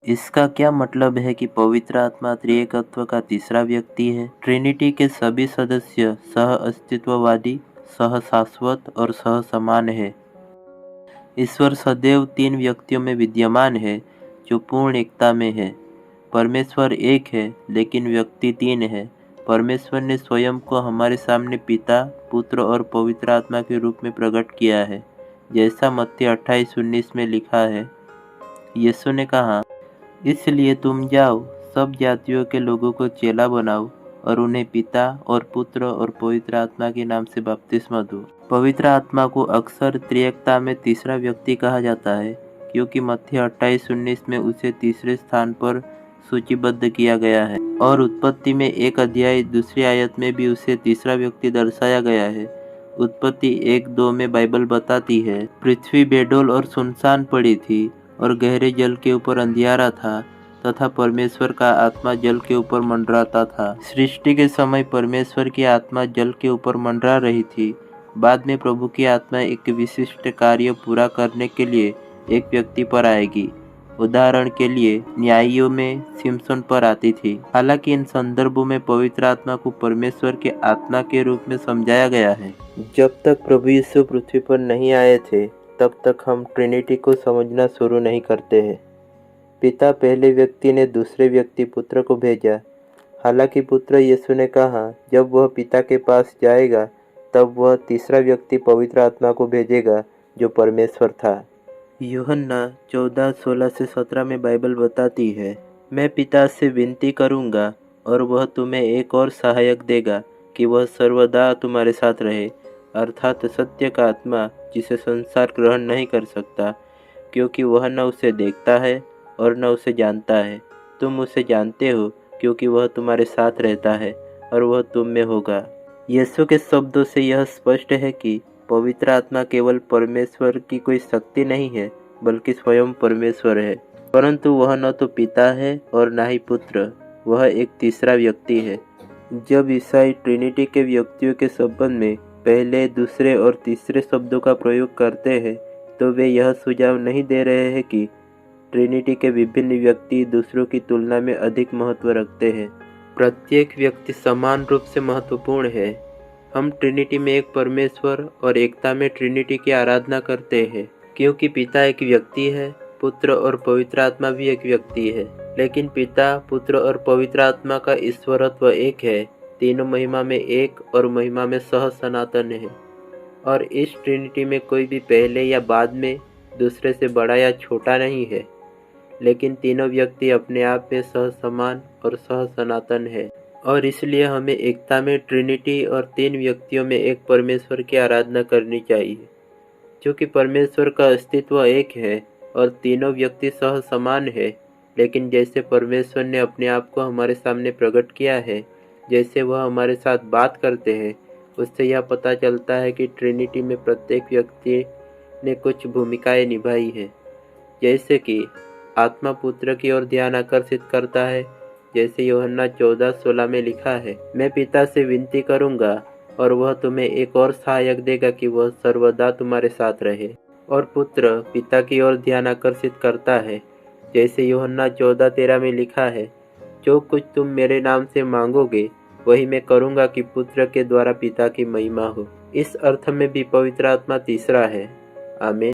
इसका क्या मतलब है कि पवित्र आत्मा त्रिएकत्व का तीसरा व्यक्ति है? ट्रिनिटी के सभी सदस्य सह अस्तित्ववादी, सह शाश्वत और सह समान है। ईश्वर सदैव तीन व्यक्तियों में विद्यमान है जो पूर्ण एकता में है। परमेश्वर एक है लेकिन व्यक्ति तीन है। परमेश्वर ने स्वयं को हमारे सामने पिता, पुत्र और पवित्र आत्मा के रूप में प्रकट किया है, जैसा मत्ती 28:19 में लिखा है। यीशु ने कहा, इसलिए तुम जाओ, सब जातियों के लोगों को चेला बनाओ और उन्हें पिता और पुत्र और पवित्र आत्मा के नाम से बपतिस्मा दो। पवित्र आत्मा को अक्सर त्रिएकता में तीसरा व्यक्ति कहा जाता है क्योंकि मत्ती 28:19 में उसे तीसरे स्थान पर सूचीबद्ध किया गया है और उत्पत्ति में 1 अध्याय 2 आयत में भी उसे तीसरा व्यक्ति दर्शाया गया है। उत्पत्ति 1:2 में बाइबल बताती है, पृथ्वी बेडौल और सुनसान पड़ी थी और गहरे जल के ऊपर अंधियारा था तथा परमेश्वर का आत्मा जल के ऊपर मंडराता था। सृष्टि के समय परमेश्वर की आत्मा जल के ऊपर मंडरा रही थी। बाद में प्रभु की आत्मा एक विशिष्ट कार्य पूरा करने के लिए एक व्यक्ति पर आएगी। उदाहरण के लिए न्यायियों में सिमसोन पर आती थी। हालांकि इन संदर्भों में पवित्र आत्मा को परमेश्वर के आत्मा के रूप में समझाया गया है। जब तक प्रभु यीशु पृथ्वी पर नहीं आए थे तब तक हम ट्रिनिटी को समझना शुरू नहीं करते हैं। पिता पहले व्यक्ति ने दूसरे व्यक्ति पुत्र को भेजा। हालांकि पुत्र यीशु ने कहा, जब वह पिता के पास जाएगा तब वह तीसरा व्यक्ति पवित्र आत्मा को भेजेगा जो परमेश्वर था। यूहन्ना 14:16-17 में बाइबल बताती है, मैं पिता से विनती करूंगा और वह तुम्हें एक और सहायक देगा कि वह सर्वदा तुम्हारे साथ रहे, अर्थात सत्य का आत्मा जिसे संसार ग्रहण नहीं कर सकता क्योंकि वह न उसे देखता है और न उसे जानता है। तुम उसे जानते हो क्योंकि वह तुम्हारे साथ रहता है और वह तुम में होगा। यीशु के शब्दों से यह स्पष्ट है कि पवित्र आत्मा केवल परमेश्वर की कोई शक्ति नहीं है बल्कि स्वयं परमेश्वर है, परंतु वह न तो पिता है और न ही पुत्र, वह एक तीसरा व्यक्ति है। जब ईसाई ट्रिनिटी के व्यक्तियों के संबंध में पहले, दूसरे और तीसरे शब्दों का प्रयोग करते हैं तो वे यह सुझाव नहीं दे रहे हैं कि ट्रिनिटी के विभिन्न व्यक्ति दूसरों की तुलना में अधिक महत्व रखते हैं। प्रत्येक व्यक्ति समान रूप से महत्वपूर्ण है। हम ट्रिनिटी में एक परमेश्वर और एकता में ट्रिनिटी की आराधना करते हैं क्योंकि पिता एक व्यक्ति है, पुत्र और पवित्र आत्मा भी एक व्यक्ति है, लेकिन पिता, पुत्र और पवित्र आत्मा का ईश्वरत्व एक है। तीनों महिमा में एक और महिमा में सह सनातन है और इस ट्रिनिटी में कोई भी पहले या बाद में दूसरे से बड़ा या छोटा नहीं है, लेकिन तीनों व्यक्ति अपने आप में सह समान और सह सनातन है और इसलिए हमें एकता में ट्रिनिटी और तीन व्यक्तियों में एक परमेश्वर की आराधना करनी चाहिए। क्योंकि परमेश्वर का अस्तित्व एक है और तीनों व्यक्ति सह समान है, लेकिन जैसे परमेश्वर ने अपने आप को हमारे सामने प्रकट किया है, जैसे वह हमारे साथ बात करते हैं, उससे यह पता चलता है कि ट्रिनिटी में प्रत्येक व्यक्ति ने कुछ भूमिकाएं निभाई है। जैसे कि आत्मा पुत्र की ओर ध्यान आकर्षित करता है, जैसे यूहन्ना 14:16 में लिखा है, मैं पिता से विनती करूंगा और वह तुम्हें एक और सहायक देगा कि वह सर्वदा तुम्हारे साथ रहे। और पुत्र पिता की ओर ध्यान आकर्षित करता है, जैसे यूहन्ना 14:13 में लिखा है, जो कुछ तुम मेरे नाम से मांगोगे वही मैं करूंगा कि पुत्र के द्वारा पिता की महिमा हो। इस अर्थ में भी पवित्र आत्मा तीसरा है। आमीन।